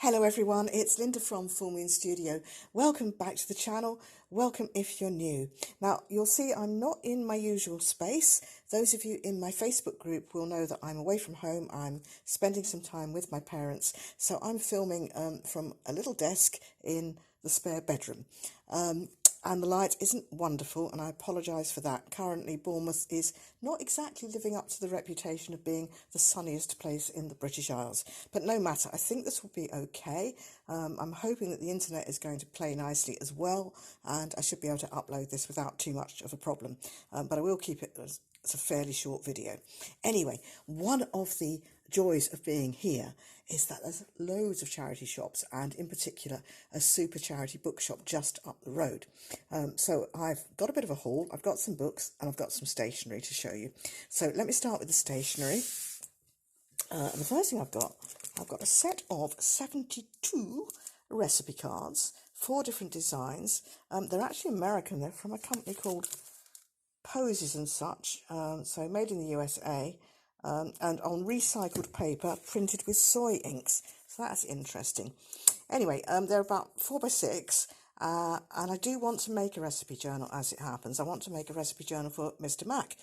Hello everyone, it's Linda from Full Moon Studio. Welcome back to the channel. Welcome if you're new. Now you'll see I'm not in my usual space. Those of you in my Facebook group will know that I'm away from home. I'm spending some time with my parents. So I'm filming from a little desk in the spare bedroom. And the light isn't wonderful, and I apologise for that. Currently, Bournemouth is not exactly living up to the reputation of being the sunniest place in the British Isles. But no matter, I think this will be okay. I'm hoping that the internet is going to play nicely as well, and I should be able to upload this without too much of a problem. But I will keep it as a fairly short video. Anyway, one of the joys of being here is that there's loads of charity shops, and in particular a super charity bookshop just up the road. So I've got a bit of a haul. I've got some books and I've got some stationery to show you. So let me start with the stationery. And the first thing I've got a set of 72 recipe cards, 4 different designs. They're actually American. They're from a company called Poses and such, so made in the USA, and on recycled paper printed with soy inks, so that's interesting. Anyway, they're about 4x6, and I do want to make a recipe journal. As it happens, I want to make a recipe journal for Mr. Mac,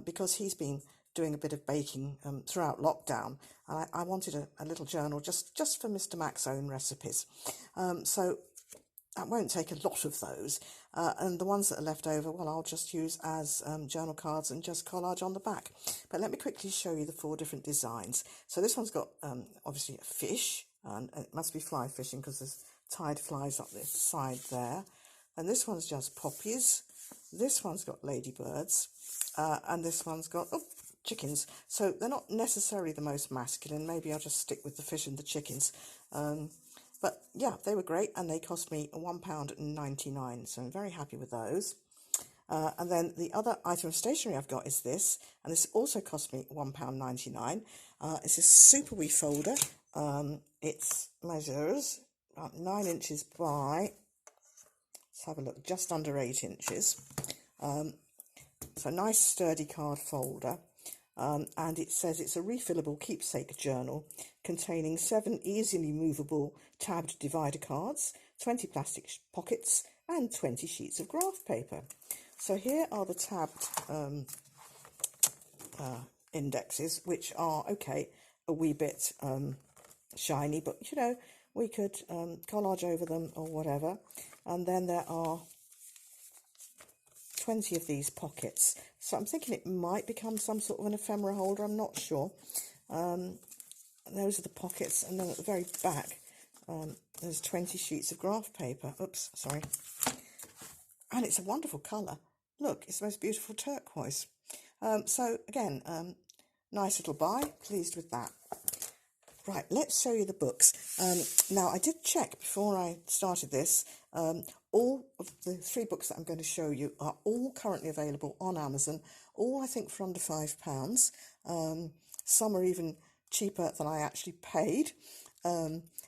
because he's been doing a bit of baking throughout lockdown, and I wanted a little journal just for Mr. Mac's own recipes. So that won't take a lot of those, and the ones that are left over, well, I'll just use as journal cards and just collage on the back. But let me quickly show you the 4 different designs. So this one's got obviously a fish, and it must be fly fishing because there's tide flies up the side there. And this one's just poppies. This one's got ladybirds, and this one's got chickens. So they're not necessarily the most masculine. Maybe I'll just stick with the fish and the chickens. But yeah, they were great, and they cost me £1.99, so I'm very happy with those. And then the other item of stationery I've got is this, and this also cost me £1.99. It's a super wee folder. It measures about 9 inches by, let's have a look, just under 8 inches. So nice sturdy card folder. And it says it's a refillable keepsake journal containing 7 easily movable tabbed divider cards, 20 plastic pockets, and 20 sheets of graph paper. So here are the tabbed indexes, which are, okay, a wee bit shiny, but, you know, we could collage over them or whatever. And then there are 20 of these pockets, so I'm thinking it might become some sort of an ephemera holder. I'm not sure. Those are the pockets, and then at the very back there's 20 sheets of graph paper. Oops, sorry. And it's a wonderful colour. Look, it's the most beautiful turquoise. So again, nice little buy. Pleased with that. Right, let's show you the books. Now, I did check before I started this. All of the 3 books that I'm going to show you are all currently available on Amazon, all I think for under £5. Some are even cheaper than I actually paid.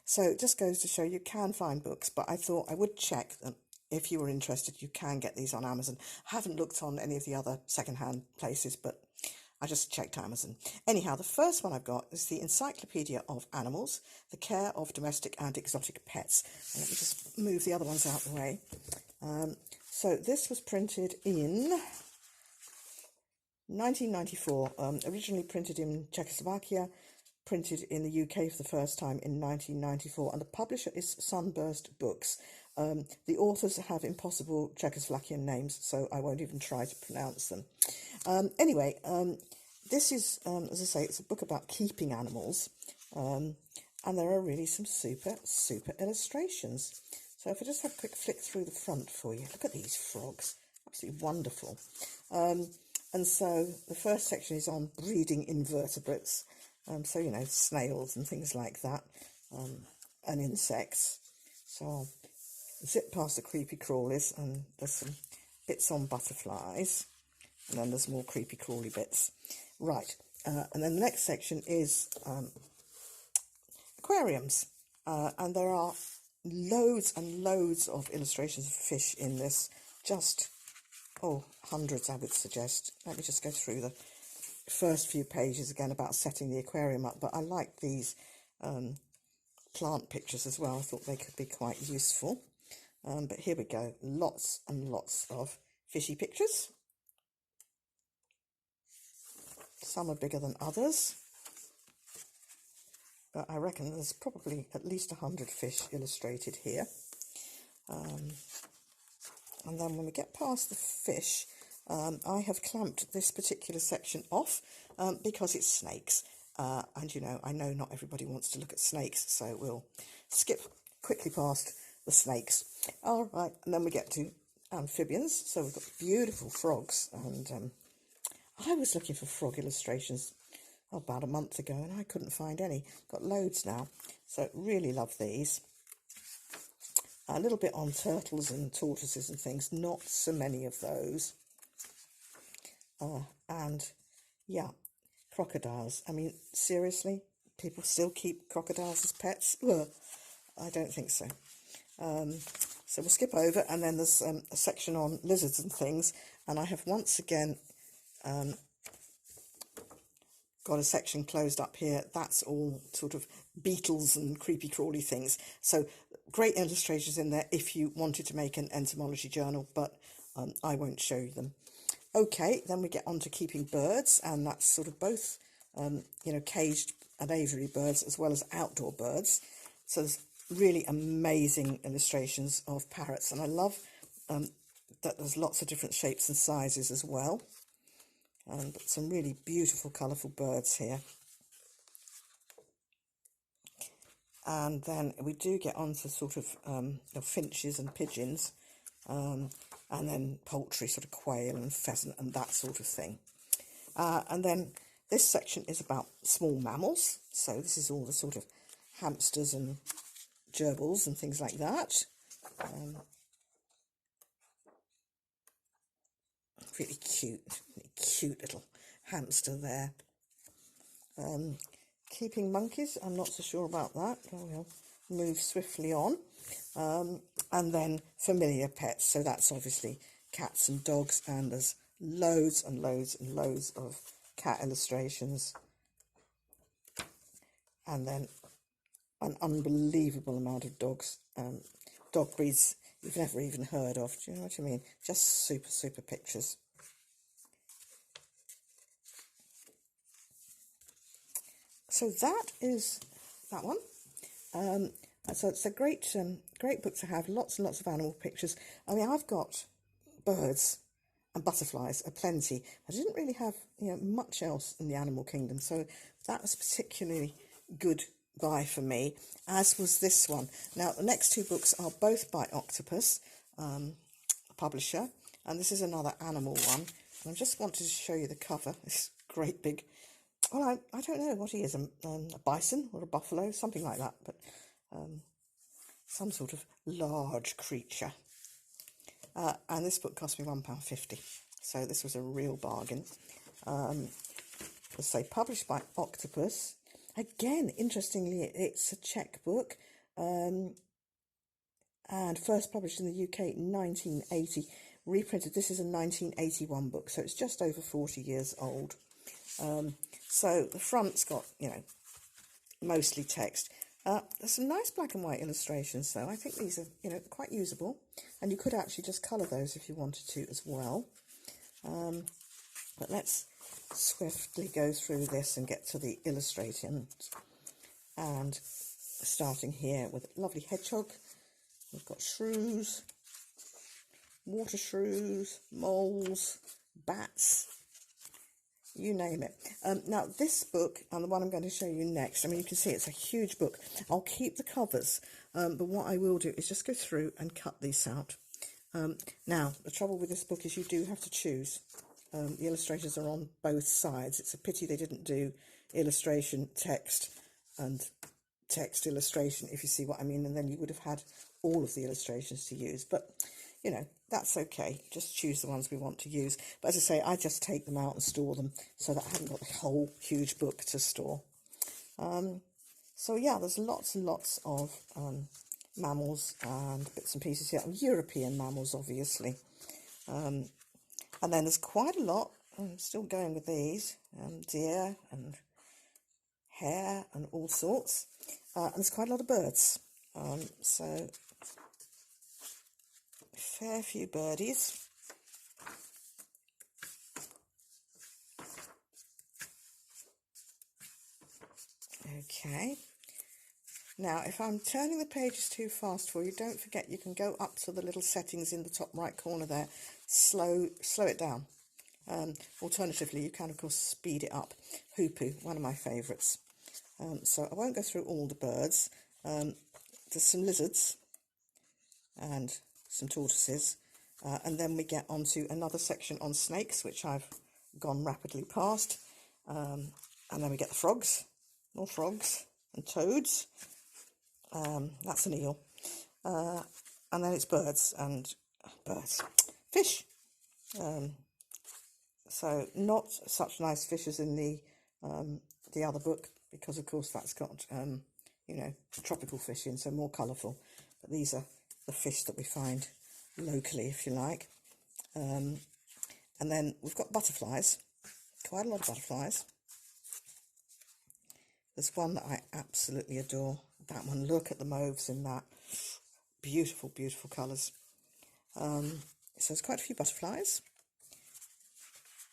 So it just goes to show you can find books, but I thought I would check them. If you were interested, you can get these on Amazon. I haven't looked on any of the other second-hand places, but I just checked Amazon. Anyhow, the first one I've got is the Encyclopedia of Animals, the Care of Domestic and Exotic Pets. And let me just move the other ones out of the way. So this was printed in 1994, originally printed in Czechoslovakia, printed in the UK for the first time in 1994, and the publisher is Sunburst Books. The authors have impossible Czechoslovakian names, so I won't even try to pronounce them. Anyway, this is, as I say, it's a book about keeping animals, and there are really some super illustrations. So if I just have a quick flick through the front for you, look at these frogs, absolutely wonderful. And so the first section is on breeding invertebrates, so, you know, snails and things like that, and insects. So I'll zip past the creepy crawlies, and there's some bits on butterflies. And then there's more creepy crawly bits. Right, and then the next section is aquariums. And there are loads and loads of illustrations of fish in this. Just, hundreds I would suggest. Let me just go through the first few pages again about setting the aquarium up. But I like these plant pictures as well. I thought they could be quite useful. But here we go, lots and lots of fishy pictures. Some are bigger than others, but I reckon there's probably at least 100 fish illustrated here. And then when we get past the fish, I have clamped this particular section off because it's snakes. And you know, I know not everybody wants to look at snakes, so we'll skip quickly past the snakes. All right, and then we get to amphibians. So we've got beautiful frogs, and I was looking for frog illustrations about a month ago, and I couldn't find any. Got loads now, so really love these. A little bit on turtles and tortoises and things, not so many of those. And yeah, crocodiles. I mean, seriously, people still keep crocodiles as pets? Ugh, I don't think so. So we'll skip over, and then there's a section on lizards and things, and I have once again got a section closed up here. That's all sort of beetles and creepy crawly things. So great illustrations in there if you wanted to make an entomology journal, but I won't show you them. Okay, then we get on to keeping birds, and that's sort of both, you know, caged and aviary birds as well as outdoor birds. So there's really amazing illustrations of parrots, and I love that there's lots of different shapes and sizes as well. But some really beautiful, colourful birds here. And then we do get on to sort of finches and pigeons, and then poultry, sort of quail and pheasant and that sort of thing. And then this section is about small mammals. So this is all the sort of hamsters and gerbils and things like that. Really cute little hamster there. Keeping monkeys, I'm not so sure about that. We'll move swiftly on. And then familiar pets, so that's obviously cats and dogs, and there's loads and loads and loads of cat illustrations. And then an unbelievable amount of dogs, dog breeds you've never even heard of. Do you know what I mean? Just super pictures. So that is that one. So it's a great book to have. Lots and lots of animal pictures. I mean, I've got birds and butterflies aplenty. I didn't really have, you know, much else in the animal kingdom, so that was particularly good buy for me, as was this one. Now, the next two books are both by Octopus, publisher, and this is another animal one. And I just wanted to show you the cover. This great big, well, I don't know what he is, a bison or a buffalo, something like that, but some sort of large creature. And this book cost me £1.50, so this was a real bargain. Let's say published by Octopus. Again, interestingly, it's a Czech book, and first published in the UK in 1980, reprinted. This is a 1981 book, so it's just over 40 years old. So the front's got, you know, mostly text. There's some nice black and white illustrations, though. I think these are, you know, quite usable, and you could actually just colour those if you wanted to as well. But let's swiftly go through this and get to the illustrations. And starting here with a lovely hedgehog, we've got shrews, water shrews, moles, bats, you name it. Now this book, and the one I'm going to show you next, I mean, you can see it's a huge book. I'll keep the covers, but what I will do is just go through and cut these out. Now, the trouble with this book is you do have to choose. The illustrators are on both sides. It's a pity they didn't do illustration, text, and text illustration, if you see what I mean, and then you would have had all of the illustrations to use. But, you know, that's okay. Just choose the ones we want to use. But as I say, I just take them out and store them so that I haven't got a whole huge book to store. So, yeah, there's lots and lots of mammals and bits and pieces here. European mammals, obviously. And then there's quite a lot. I'm still going with these. Deer and hare and all sorts. and there's quite a lot of birds. So fair few birdies. Okay. Now, if I'm turning the pages too fast for you, don't forget you can go up to the little settings in the top right corner there. Slow it down. Alternatively, you can, of course, speed it up. Hoopoo, one of my favourites. So I won't go through all the birds. There's some lizards and some tortoises. And then we get onto another section on snakes, which I've gone rapidly past. And then we get the frogs, more frogs and toads. That's an eel. And then it's birds and fish. So not such nice fish as in the other book, because of course that's got you know, tropical fish in, so more colourful. But these are the fish that we find locally, if you like. And then we've got butterflies, quite a lot of butterflies. There's one that I absolutely adore. That one, look at the mauves in that. Beautiful, beautiful colours. So there's quite a few butterflies.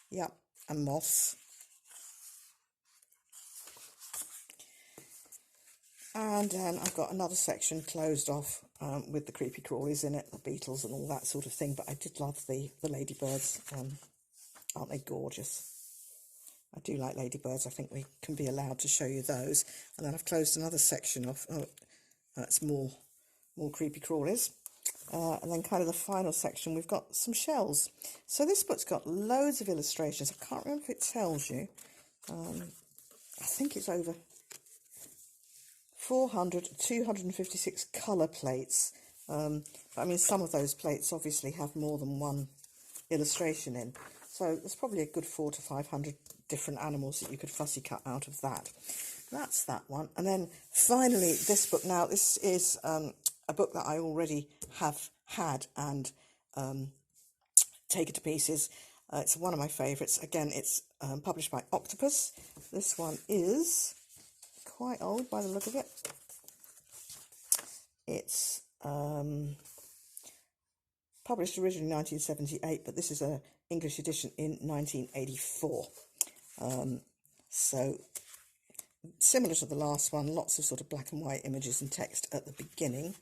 Yep, and moths. And then I've got another section closed off with the creepy crawlies in it, the beetles and all that sort of thing. But I did love the ladybirds. Aren't they gorgeous? I do like ladybirds. I think we can be allowed to show you those. And then I've closed another section off. Oh, that's more creepy crawlies. And then kind of the final section, we've got some shells. So this book's got loads of illustrations. I can't remember if it tells you. I think it's over 256 colour plates. But I mean, some of those plates obviously have more than one illustration in. So there's probably a good 400 to 500 different animals that you could fussy cut out of that. That's that one. And then finally, this book. Now, this is a book that I already have had and taken to pieces. It's one of my favourites. Again, it's published by Octopus. This one is quite old by the look of it. It's published originally in 1978, but this is an English edition in 1984. So similar to the last one, lots of sort of black and white images and text at the beginning.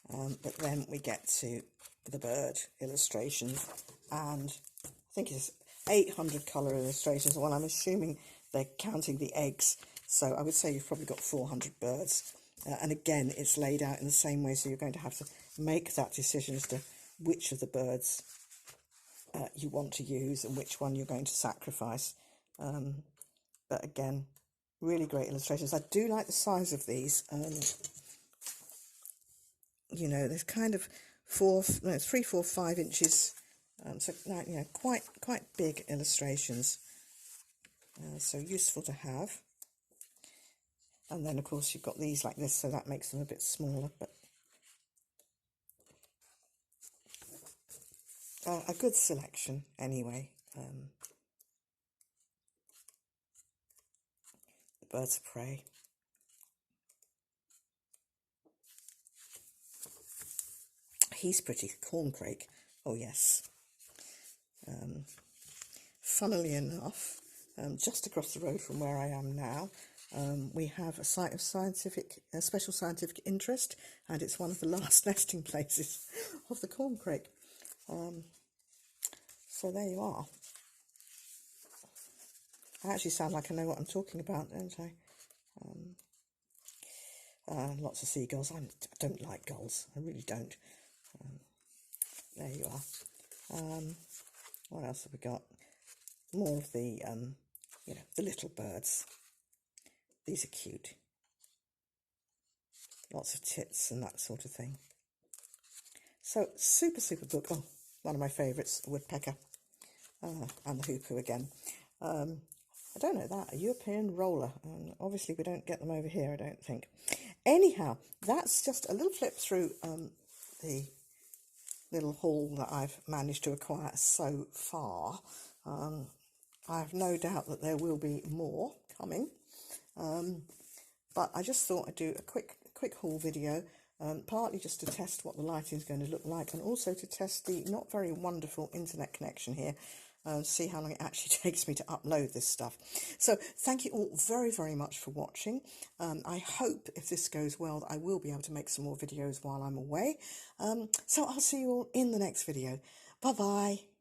But then we get to the bird illustrations, and I think it's 800 colour illustrations. Well, I'm assuming they're counting the eggs, so I would say you've probably got 400 birds. And again, it's laid out in the same way, so you're going to have to make that decision as to which of the birds you want to use and which one you're going to sacrifice. But again, really great illustrations. I do like the size of these. You know, there's kind of 3, 4, 5 inches. So, you know, quite big illustrations. So useful to have. And then, of course, you've got these like this, so that makes them a bit smaller. But a good selection anyway. The birds of prey. He's pretty. Corncrake. Oh, yes. Funnily enough, just across the road from where I am now, we have a site of special scientific interest, and it's one of the last nesting places of the corncrake. So there you are. I actually sound like I know what I'm talking about, don't I? Lots of seagulls. I don't like gulls. I really don't. There you are. What else have we got? More of the, you know, the little birds. These are cute. Lots of tits and that sort of thing. So, super book. Oh, one of my favourites, woodpecker. And the hoopoo again. I don't know that. A European roller. Obviously, we don't get them over here, I don't think. Anyhow, that's just a little flip through the little haul that I've managed to acquire so far. I have no doubt that there will be more coming. but I just thought I'd do a quick haul video, partly just to test what the lighting is going to look like, and also to test the not very wonderful internet connection here, see how long it actually takes me to upload this stuff. So thank you all very, very much for watching. I hope if this goes well that I will be able to make some more videos while I'm away. So I'll see you all in the next video. Bye bye.